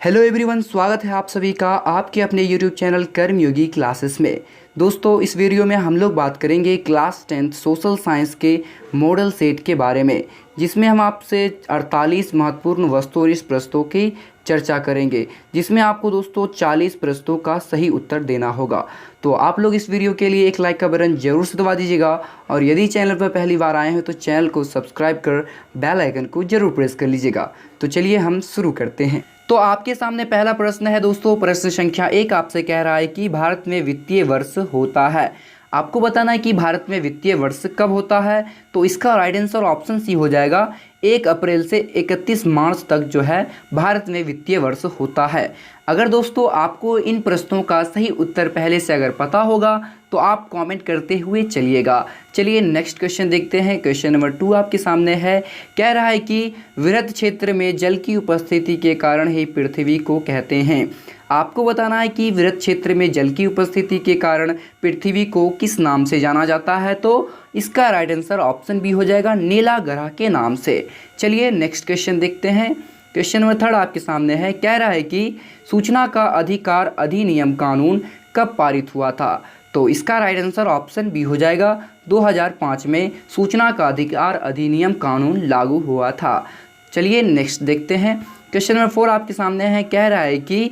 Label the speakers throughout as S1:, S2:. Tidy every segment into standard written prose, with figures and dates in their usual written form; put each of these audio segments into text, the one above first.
S1: Hello everyone, स्वागत है आप सभी का आपके अपने यूट्यूब चैनल कर्मयोगी क्लासेस में। दोस्तों, इस वीडियो में हम लोग बात करेंगे क्लास 10th सोशल साइंस के मॉडल सेट के बारे में, जिसमें हम आपसे 48 महत्वपूर्ण वस्तुनिष्ठ प्रश्नों की चर्चा करेंगे, जिसमें आपको दोस्तों 40 प्रश्नों का सही उत्तर देना होगा। तो आप लोग इस वीडियो के लिए एक लाइक का बटन जरूर से दबा दीजिएगा, और यदि चैनल पर पहली बार आए हैं तो चैनल को सब्सक्राइब कर बेल आइकन को जरूर प्रेस कर लीजिएगा। तो चलिए हम शुरू करते हैं। तो आपके सामने पहला प्रश्न है दोस्तों, प्रश्न संख्या 1 आपसे कह रहा है कि भारत में वित्तीय वर्ष होता है। आपको बताना है कि भारत में वित्तीय वर्ष कब होता है। तो इसका राइट आंसर ऑप्शन सी हो जाएगा, 1 अप्रैल से 31 मार्च तक जो है भारत में वित्तीय वर्ष होता है। अगर दोस्तों आपको इन प्रश्नों का सही उत्तर पहले से अगर पता होगा तो आप कमेंट करते हुए चलिएगा। चलिए नेक्स्ट क्वेश्चन देखते हैं। क्वेश्चन नंबर 2 आपके सामने है, कह रहा है कि वृहद क्षेत्र में जल की उपस्थिति के कारण ही पृथ्वी को कहते हैं। आपको बताना है कि वृहद क्षेत्र में जल की उपस्थिति के कारण पृथ्वी को किस नाम से जाना जाता है। तो इसका राइट आंसर ऑप्शन बी हो जाएगा, नीला ग्रह के नाम से। चलिए नेक्स्ट क्वेश्चन देखते हैं। क्वेश्चन नंबर 3 आपके सामने है, कह रहा है कि सूचना का अधिकार अधिनियम कानून कब पारित हुआ था। तो इसका राइट आंसर ऑप्शन बी हो जाएगा, 2005 में सूचना का अधिकार अधिनियम कानून लागू हुआ था। चलिए नेक्स्ट देखते हैं। क्वेश्चन नंबर 4 आपके सामने है, कह रहा है कि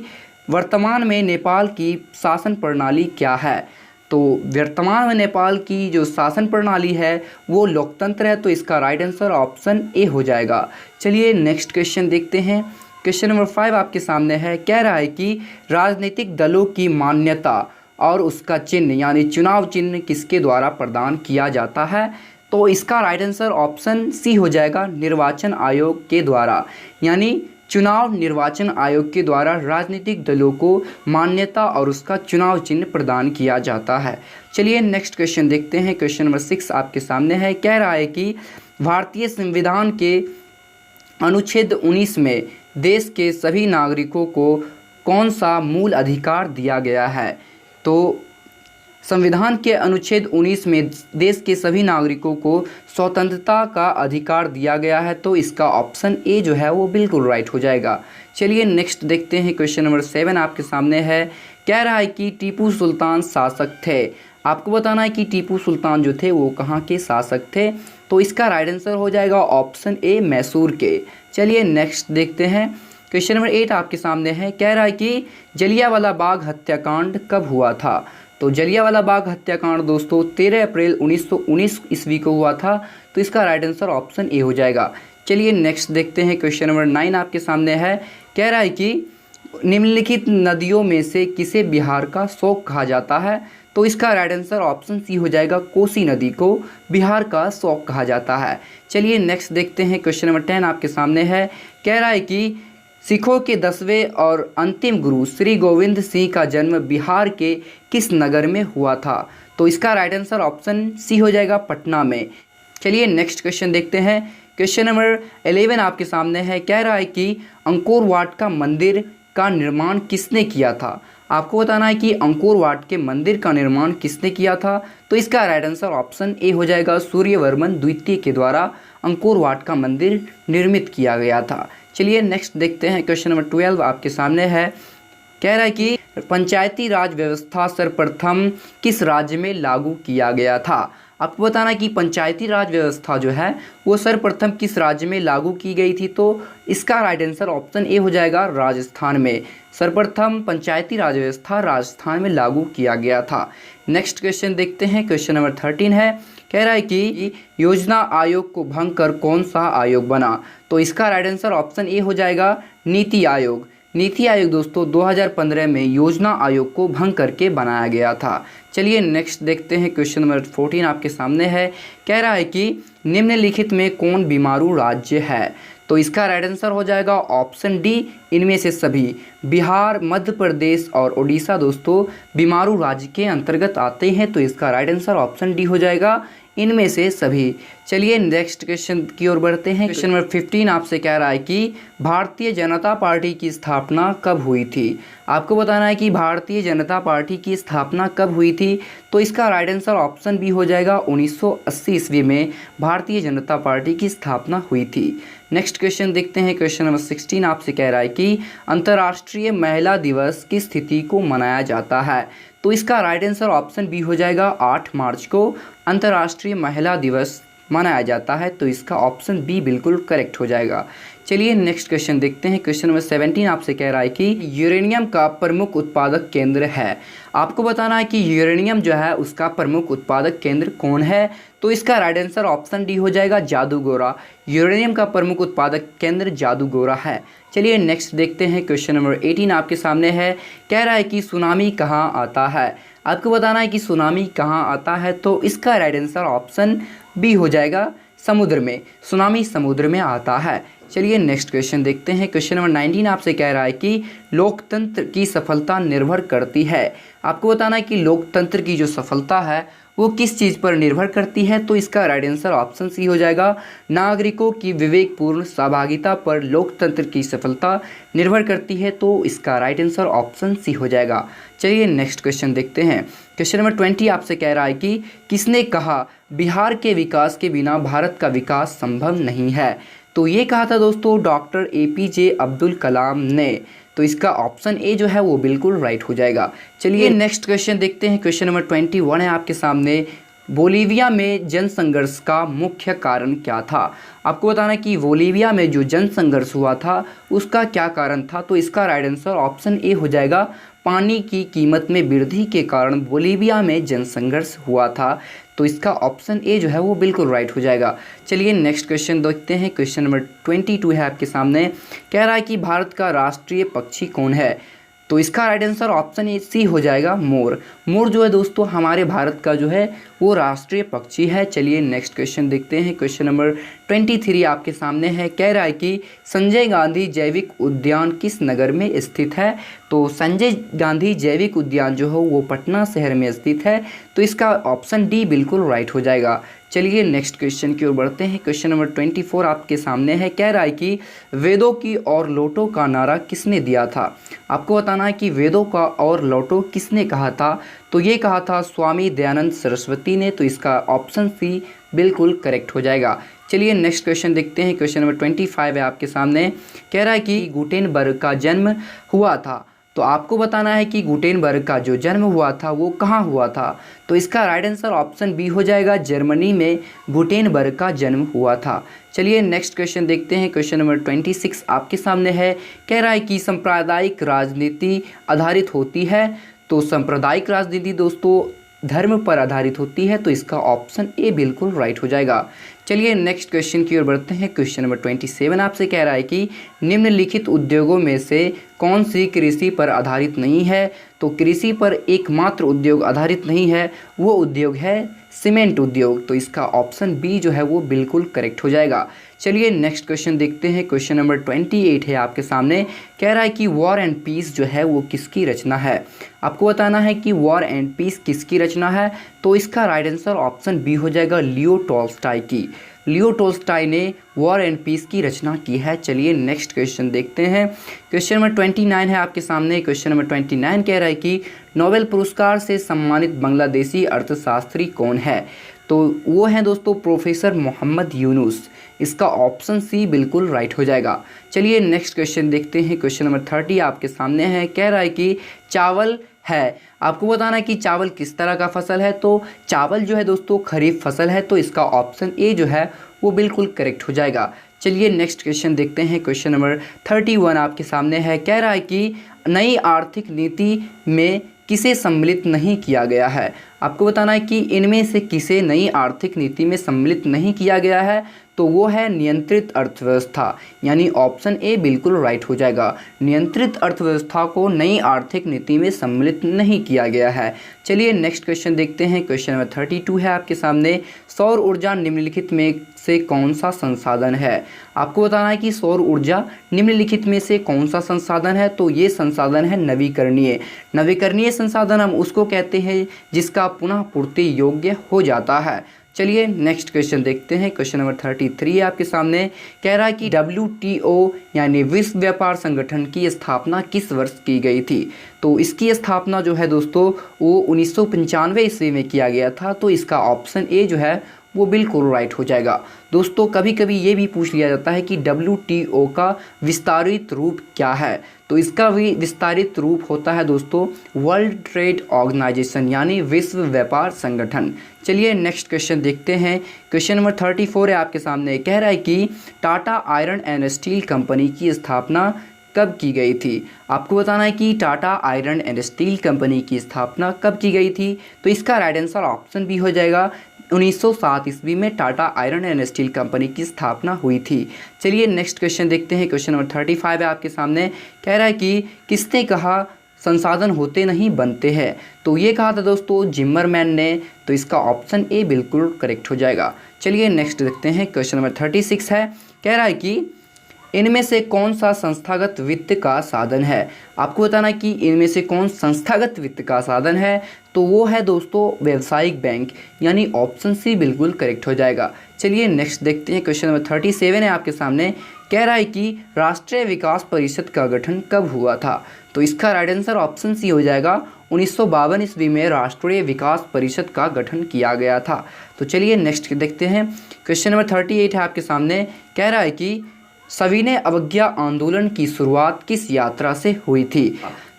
S1: वर्तमान में नेपाल की शासन प्रणाली क्या है। तो वर्तमान में नेपाल की जो शासन प्रणाली है वो लोकतंत्र है। तो इसका राइट आंसर ऑप्शन ए हो जाएगा। चलिए नेक्स्ट क्वेश्चन देखते हैं। क्वेश्चन नंबर 5 आपके सामने है, कह रहा है कि राजनीतिक दलों की मान्यता और उसका चिन्ह यानी चुनाव चिन्ह किसके द्वारा प्रदान किया जाता है। तो इसका राइट आंसर ऑप्शन सी हो जाएगा, निर्वाचन आयोग के द्वारा। यानी चुनाव निर्वाचन आयोग के द्वारा राजनीतिक दलों को मान्यता और उसका चुनाव चिन्ह प्रदान किया जाता है। चलिए नेक्स्ट क्वेश्चन देखते हैं। क्वेश्चन नंबर 6 आपके सामने है, कह रहा है कि भारतीय संविधान के अनुच्छेद 19 में देश के सभी नागरिकों को कौन सा मूल अधिकार दिया गया है। तो संविधान के अनुच्छेद 19 में देश के सभी नागरिकों को स्वतंत्रता का अधिकार दिया गया है। तो इसका ऑप्शन ए जो है वो बिल्कुल राइट हो जाएगा। चलिए नेक्स्ट देखते हैं। क्वेश्चन नंबर 7 आपके सामने है, कह रहा है कि टीपू सुल्तान शासक थे। आपको बताना है कि टीपू सुल्तान जो थे वो कहाँ के शासक थे। तो इसका राइट आंसर हो जाएगा ऑप्शन ए, मैसूर के। चलिए नेक्स्ट देखते हैं। क्वेश्चन नंबर 8 आपके सामने है, कह रहा है कि जलियांवाला बाग हत्याकांड कब हुआ था। तो जलियांवाला बाग हत्याकांड दोस्तों 13 अप्रैल 1919 ईस्वी को हुआ था। तो इसका राइट आंसर ऑप्शन ए हो जाएगा। चलिए नेक्स्ट देखते हैं। क्वेश्चन नंबर 9 आपके सामने है, कह रहा है कि निम्नलिखित नदियों में से किसे बिहार का शोक कहा जाता है। तो इसका राइट आंसर ऑप्शन सी हो जाएगा, कोसी नदी को बिहार का शोक कहा जाता है। चलिए नेक्स्ट देखते हैं। क्वेश्चन नंबर 10 आपके सामने है, कह रहा है कि सिखों के 10वें और अंतिम गुरु श्री गोविंद सिंह का जन्म बिहार के किस नगर में हुआ था। तो इसका राइट आंसर ऑप्शन सी हो जाएगा, पटना में। चलिए नेक्स्ट क्वेश्चन देखते हैं। क्वेश्चन नंबर 11 आपके सामने है, कह रहा है कि अंकोर वाट का मंदिर का निर्माण किसने किया था। आपको बताना है कि अंकोर वाट के मंदिर का निर्माण किसने किया था। तो इसका राइट आंसर ऑप्शन ए हो जाएगा, सूर्यवर्मन द्वितीय के द्वारा अंकोर वाट का मंदिर निर्मित किया गया था। चलिए नेक्स्ट देखते हैं। क्वेश्चन नंबर 12 आपके सामने है, कह रहा है कि पंचायती राज व्यवस्था सर्वप्रथम किस राज्य में लागू किया गया था। आपको बताना है कि पंचायती राज व्यवस्था जो है वो सर्वप्रथम किस राज्य में लागू की गई थी। तो इसका राइट आंसर ऑप्शन ए हो जाएगा, राजस्थान में। सर्वप्रथम पंचायती राज व्यवस्था राजस्थान में लागू किया गया था। नेक्स्ट क्वेश्चन देखते हैं। क्वेश्चन नंबर 13 है, कह रहा है कि योजना आयोग को भंग कर कौन सा आयोग बना। तो इसका राइट आंसर ऑप्शन ए हो जाएगा, नीति आयोग। नीति आयोग दोस्तों 2015 में योजना आयोग को भंग करके बनाया गया था। चलिए नेक्स्ट देखते हैं। क्वेश्चन नंबर 14 आपके सामने है, कह रहा है कि निम्नलिखित में कौन बीमारू राज्य है। तो इसका राइट आंसर हो जाएगा ऑप्शन डी, इनमें से सभी। बिहार, मध्य प्रदेश और उड़ीसा दोस्तों बीमारू राज्य के अंतर्गत आते हैं। तो इसका राइट आंसर ऑप्शन डी हो जाएगा, इनमें से सभी। चलिए नेक्स्ट क्वेश्चन की ओर बढ़ते हैं। क्वेश्चन नंबर 15 आपसे कह रहा है कि भारतीय जनता पार्टी की स्थापना कब हुई थी। आपको बताना है कि भारतीय जनता पार्टी की स्थापना कब हुई थी। तो इसका राइट आंसर ऑप्शन बी हो जाएगा 1980 ईस्वी में भारतीय जनता पार्टी की स्थापना हुई थी। नेक्स्ट क्वेश्चन देखते हैं। क्वेश्चन नंबर 16 आपसे कह रहा है कि अंतर्राष्ट्रीय महिला दिवस किस तिथि को मनाया जाता है। तो इसका राइट आंसर ऑप्शन बी हो जाएगा 8 मार्च को अंतर्राष्ट्रीय महिला दिवस मनाया जाता है। तो इसका ऑप्शन बी बिल्कुल करेक्ट हो जाएगा। चलिए नेक्स्ट क्वेश्चन देखते हैं। क्वेश्चन नंबर 17 आपसे कह रहा है कि यूरेनियम का प्रमुख उत्पादक केंद्र है। आपको बताना है कि यूरेनियम जो है उसका प्रमुख उत्पादक केंद्र कौन है। तो इसका राइट आंसर ऑप्शन डी हो जाएगा जादूगोरा। यूरेनियम का प्रमुख उत्पादक केंद्र जादूगोरा है। चलिए नेक्स्ट देखते हैं। क्वेश्चन नंबर 18 आपके सामने है। कह रहा है कि सुनामी कहाँ आता है। आपको बताना है कि सुनामी कहाँ आता है। तो इसका राइट आंसर ऑप्शन बी हो जाएगा समुद्र में। सुनामी समुद्र में आता है। चलिए नेक्स्ट क्वेश्चन देखते हैं। क्वेश्चन नंबर 19 आपसे कह रहा है कि लोकतंत्र की सफलता निर्भर करती है। आपको बताना है कि लोकतंत्र की जो सफलता है वो किस चीज़ पर निर्भर करती है। तो इसका राइट आंसर ऑप्शन सी हो जाएगा नागरिकों की विवेकपूर्ण सहभागिता पर लोकतंत्र की सफलता निर्भर करती है। तो इसका राइट आंसर ऑप्शन सी हो जाएगा। चलिए नेक्स्ट क्वेश्चन देखते हैं। क्वेश्चन नंबर 20 आपसे कह रहा है कि किसने कहा बिहार के विकास के बिना भारत का विकास संभव नहीं है। तो ये कहा था दोस्तों डॉक्टर APJ अब्दुल कलाम ने। तो इसका ऑप्शन ए जो है वो बिल्कुल राइट हो जाएगा। चलिए नेक्स्ट क्वेश्चन देखते हैं। क्वेश्चन नंबर 21 है आपके सामने। बोलीविया में जनसंघर्ष का मुख्य कारण क्या था। आपको बताना है कि बोलीविया में जो जनसंघर्ष हुआ था उसका क्या कारण था। तो इसका राइट आंसर ऑप्शन ए हो जाएगा पानी की कीमत में वृद्धि के कारण बोलीविया में जनसंघर्ष हुआ था। तो इसका ऑप्शन ए जो है वो बिल्कुल राइट हो जाएगा। चलिए नेक्स्ट क्वेश्चन देखते हैं। क्वेश्चन नंबर 22 है आपके सामने। कह रहा है कि भारत का राष्ट्रीय पक्षी कौन है। तो इसका राइट आंसर ऑप्शन ए सी हो जाएगा मोर। मोर जो है दोस्तों हमारे भारत का जो है वो राष्ट्रीय पक्षी है। चलिए नेक्स्ट क्वेश्चन देखते हैं। क्वेश्चन नंबर 23 आपके सामने है। कह रहा है कि संजय गांधी जैविक उद्यान किस नगर में स्थित है। तो संजय गांधी जैविक उद्यान जो है वो पटना शहर में स्थित है। तो इसका ऑप्शन डी बिल्कुल राइट हो जाएगा। चलिए नेक्स्ट क्वेश्चन की ओर बढ़ते हैं। क्वेश्चन नंबर 24 आपके सामने है। कह रहा है कि वेदों की और लौटो का नारा किसने दिया था। आपको बताना है कि वेदों का और लौटो किसने कहा था। तो ये कहा था स्वामी दयानंद सरस्वती ने। तो इसका ऑप्शन सी बिल्कुल करेक्ट हो जाएगा। चलिए नेक्स्ट क्वेश्चन देखते हैं। क्वेश्चन नंबर 25 है आपके सामने। कह रहा है कि गुटेनबर्ग का जन्म हुआ था। तो आपको बताना है कि गुटेनबर्ग का जो जन्म हुआ था वो कहाँ हुआ था। तो इसका राइट आंसर ऑप्शन बी हो जाएगा जर्मनी में गुटेनबर्ग का जन्म हुआ था। चलिए नेक्स्ट क्वेश्चन देखते हैं। क्वेश्चन नंबर 26 आपके सामने है। कह रहा है कि सांप्रदायिक राजनीति आधारित होती है। तो सांप्रदायिक राजनीति दोस्तों धर्म पर आधारित होती है। तो इसका ऑप्शन ए बिल्कुल राइट हो जाएगा। चलिए नेक्स्ट क्वेश्चन की ओर बढ़ते हैं। क्वेश्चन नंबर 27 आपसे कह रहा है कि निम्नलिखित उद्योगों में से कौन सी कृषि पर आधारित नहीं है। तो कृषि पर एकमात्र उद्योग आधारित नहीं है वो उद्योग है सीमेंट उद्योग। तो इसका ऑप्शन बी जो है वो बिल्कुल करेक्ट हो जाएगा। चलिए नेक्स्ट क्वेश्चन देखते हैं। क्वेश्चन नंबर 28 है आपके सामने। कह रहा है कि वॉर एंड पीस जो है वो किसकी रचना है। आपको बताना है कि वॉर एंड पीस किसकी रचना है। तो इसका राइट आंसर ऑप्शन बी हो जाएगा लियो टॉल्स्टॉय की। लियो टॉल्स्टॉय ने वॉर एंड पीस की रचना की है। चलिए नेक्स्ट क्वेश्चन देखते हैं। क्वेश्चन नंबर 29 है आपके सामने। क्वेश्चन नंबर 29 कह रहा है कि नोबेल पुरस्कार से सम्मानित बांग्लादेशी अर्थशास्त्री कौन है। तो वो हैं दोस्तों प्रोफेसर मोहम्मद यूनुस। इसका ऑप्शन सी बिल्कुल राइट हो जाएगा। चलिए नेक्स्ट क्वेश्चन देखते हैं। क्वेश्चन नंबर 30 आपके सामने है। कह रहा है कि चावल है। आपको बताना है कि चावल किस तरह का फसल है। तो चावल जो है दोस्तों खरीफ फसल है। तो इसका ऑप्शन ए जो है वो बिल्कुल करेक्ट हो जाएगा। चलिए नेक्स्ट क्वेश्चन देखते हैं। क्वेश्चन नंबर 31 आपके सामने है। कह रहा है कि नई आर्थिक नीति में किसे सम्मिलित नहीं किया गया है। आपको बताना है कि इनमें से किसे नई आर्थिक नीति में सम्मिलित नहीं किया गया है। तो वो है नियंत्रित अर्थव्यवस्था। यानी ऑप्शन ए बिल्कुल राइट हो जाएगा। नियंत्रित अर्थव्यवस्था को नई आर्थिक नीति में सम्मिलित नहीं किया गया है। चलिए नेक्स्ट क्वेश्चन देखते हैं। क्वेश्चन नंबर 32 है आपके सामने। सौर ऊर्जा निम्नलिखित में से कौन सा संसाधन है। आपको बताना है कि सौर ऊर्जा निम्नलिखित में से कौन सा संसाधन है। तो ये संसाधन है नवीकरणीय। नवीकरणीय संसाधन हम उसको कहते हैं जिसका पुनः पूर्ति योग्य हो जाता है। चलिए नेक्स्ट क्वेश्चन देखते हैं। क्वेश्चन नंबर 33 आपके सामने कह रहा है कि WTO यानी विश्व व्यापार संगठन की स्थापना किस वर्ष की गई थी। तो इसकी स्थापना जो है दोस्तों वो 1995 ईस्वी में किया गया था। तो इसका ऑप्शन ए जो है वो बिल्कुल राइट हो जाएगा। दोस्तों कभी कभी ये भी पूछ लिया जाता है कि WTO का विस्तारित रूप क्या है। तो इसका भी विस्तारित रूप होता है दोस्तों वर्ल्ड ट्रेड ऑर्गेनाइजेशन यानी विश्व व्यापार संगठन। चलिए नेक्स्ट क्वेश्चन देखते हैं। क्वेश्चन नंबर 34 है आपके सामने कह रहा है कि Tata iron and steel company की स्थापना कब की गई थी। आपको बताना है कि Tata iron and steel company की स्थापना कब की गई थी। तो इसका राइट आंसर ऑप्शन बी हो जाएगा 1907 ईस्वी में Tata iron and steel company की स्थापना हुई थी। चलिए नेक्स्ट क्वेश्चन देखते हैं। क्वेश्चन नंबर 35 है आपके सामने कह रहा है कि किसने कहा संसाधन होते नहीं बनते हैं। तो ये कहा था दोस्तों जिम्मरमैन ने। तो इसका ऑप्शन ए बिल्कुल करेक्ट हो जाएगा। चलिए नेक्स्ट देखते हैं। क्वेश्चन नंबर 36 है कह रहा है कि इनमें से कौन सा संस्थागत वित्त का साधन है। आपको बताना कि इनमें से कौन संस्थागत वित्त का साधन है। तो वो है दोस्तों व्यावसायिक बैंक यानी ऑप्शन सी बिल्कुल करेक्ट हो जाएगा। चलिए नेक्स्ट देखते हैं। क्वेश्चन नंबर 37 है आपके सामने कह रहा है कि राष्ट्रीय विकास परिषद का गठन कब हुआ था। तो इसका राइट आंसर ऑप्शन सी हो जाएगा 1952 ईस्वी में राष्ट्रीय विकास परिषद का गठन किया गया था। तो चलिए नेक्स्ट देखते हैं। क्वेश्चन नंबर 38 है आपके सामने कह रहा है कि सविनय अवज्ञा आंदोलन की शुरुआत किस यात्रा से हुई थी।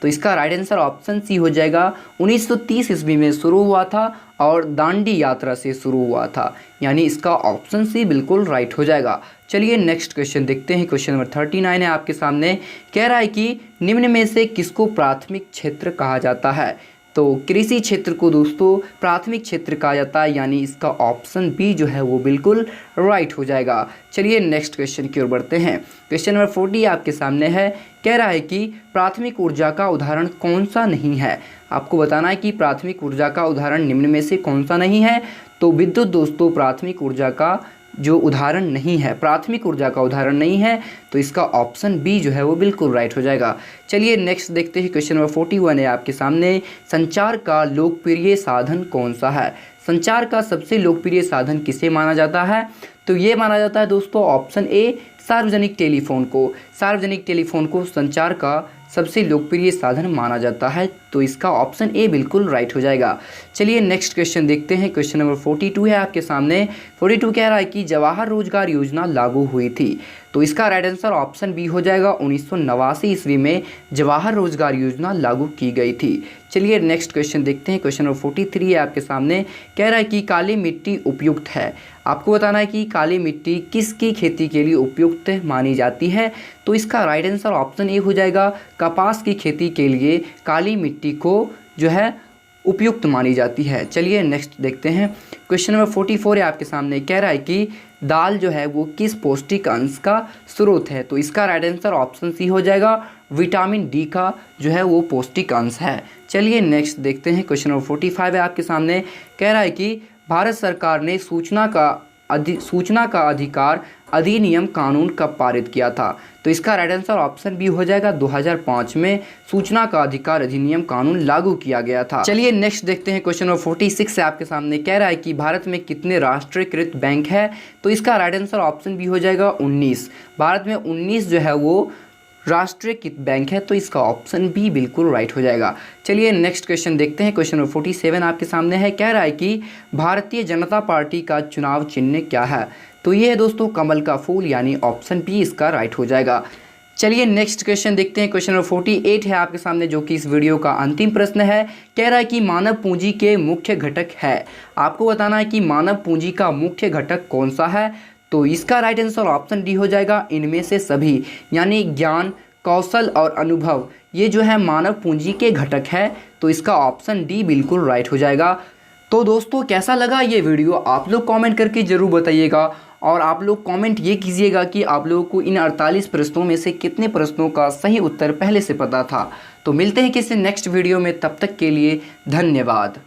S1: तो इसका राइट आंसर ऑप्शन सी हो जाएगा 1930 ईस्वी में शुरू हुआ था और दांडी यात्रा से शुरू हुआ था यानी इसका ऑप्शन सी बिल्कुल राइट हो जाएगा। चलिए नेक्स्ट क्वेश्चन देखते हैं। क्वेश्चन नंबर 39 है आपके सामने कह रहा है कि निम्न में से किसको प्राथमिक क्षेत्र कहा जाता है। तो कृषि क्षेत्र को दोस्तों प्राथमिक क्षेत्र कहा जाता है यानी इसका ऑप्शन बी जो है वो बिल्कुल राइट हो जाएगा। चलिए नेक्स्ट क्वेश्चन की ओर बढ़ते हैं। क्वेश्चन नंबर 40 आपके सामने है कह रहा है कि प्राथमिक ऊर्जा का उदाहरण कौन सा नहीं है। आपको बताना है कि प्राथमिक ऊर्जा का उदाहरण निम्न में से कौन सा नहीं है। तो विद्युत दोस्तों प्राथमिक ऊर्जा का जो उदाहरण नहीं है, प्राथमिक ऊर्जा का उदाहरण नहीं है। तो इसका ऑप्शन बी जो है वो बिल्कुल राइट हो जाएगा। चलिए नेक्स्ट देखते हैं। क्वेश्चन नंबर 41 है आपके सामने संचार का लोकप्रिय साधन कौन सा है। संचार का सबसे लोकप्रिय साधन किसे माना जाता है। तो ये माना जाता है दोस्तों ऑप्शन ए सार्वजनिक टेलीफोन को। सार्वजनिक टेलीफोन को संचार का सबसे लोकप्रिय साधन माना जाता है। तो इसका ऑप्शन ए बिल्कुल राइट हो जाएगा। चलिए नेक्स्ट क्वेश्चन देखते हैं। क्वेश्चन नंबर 42 है आपके सामने। 42 कह रहा है कि जवाहर रोजगार योजना लागू हुई थी। तो इसका राइट आंसर ऑप्शन बी हो जाएगा 1989 ईस्वी में जवाहर रोजगार योजना लागू की गई थी। चलिए नेक्स्ट क्वेश्चन देखते हैं। क्वेश्चन नंबर 43 है आपके सामने कह रहा है कि काली मिट्टी उपयुक्त है। आपको बताना है कि काली मिट्टी किसकी खेती के लिए उपयुक्त मानी जाती है। तो इसका राइट आंसर ऑप्शन ए हो जाएगा कपास की खेती के लिए काली मिट्टी को जो है उपयुक्त मानी जाती है। चलिए नेक्स्ट देखते हैं। क्वेश्चन नंबर 44 है आपके सामने कह रहा है कि दाल जो है वो किस पौष्टिक अंश का स्रोत है। तो इसका राइट आंसर ऑप्शन सी हो जाएगा विटामिन डी का जो है वो पौष्टिक अंश है। चलिए नेक्स्ट देखते हैं। क्वेश्चन नंबर 45 है आपके सामने कह रहा है कि भारत सरकार ने सूचना का अधिकार अधिनियम कानून कब पारित किया था। तो इसका राइट आंसर ऑप्शन बी हो जाएगा 2005 में सूचना का अधिकार अधिनियम कानून लागू किया गया था। चलिए नेक्स्ट देखते हैं। क्वेश्चन नंबर 46 से आपके सामने कह रहा है कि भारत में कितने राष्ट्रीयकृत बैंक है। तो इसका राइट आंसर ऑप्शन बी हो जाएगा 19। भारत में 19 जो है वो राष्ट्रीयकृत बैंक है। तो इसका ऑप्शन बी बिल्कुल राइट हो जाएगा। चलिए नेक्स्ट क्वेश्चन देखते हैं। क्वेश्चन नंबर 47 आपके सामने है कह रहा है कि भारतीय जनता पार्टी का चुनाव चिन्ह क्या है। तो ये है दोस्तों कमल का फूल यानी ऑप्शन बी इसका राइट हो जाएगा। चलिए नेक्स्ट क्वेश्चन देखते हैं। क्वेश्चन नंबर 48 है आपके सामने जो कि इस वीडियो का अंतिम प्रश्न है। कह रहा है कि मानव पूंजी के मुख्य घटक है। आपको बताना है कि मानव पूंजी का मुख्य घटक कौन सा है। तो इसका राइट आंसर ऑप्शन डी हो जाएगा इनमें से सभी यानी ज्ञान, कौशल और अनुभव ये जो है मानव पूंजी के घटक है। तो इसका ऑप्शन डी बिल्कुल राइट हो जाएगा। तो दोस्तों कैसा लगा ये वीडियो आप लोग कमेंट करके ज़रूर बताइएगा और आप लोग कमेंट ये कीजिएगा कि आप लोगों को इन 48 प्रश्नों में से कितने प्रश्नों का सही उत्तर पहले से पता था। तो मिलते हैं किसी नेक्स्ट वीडियो में, तब तक के लिए धन्यवाद।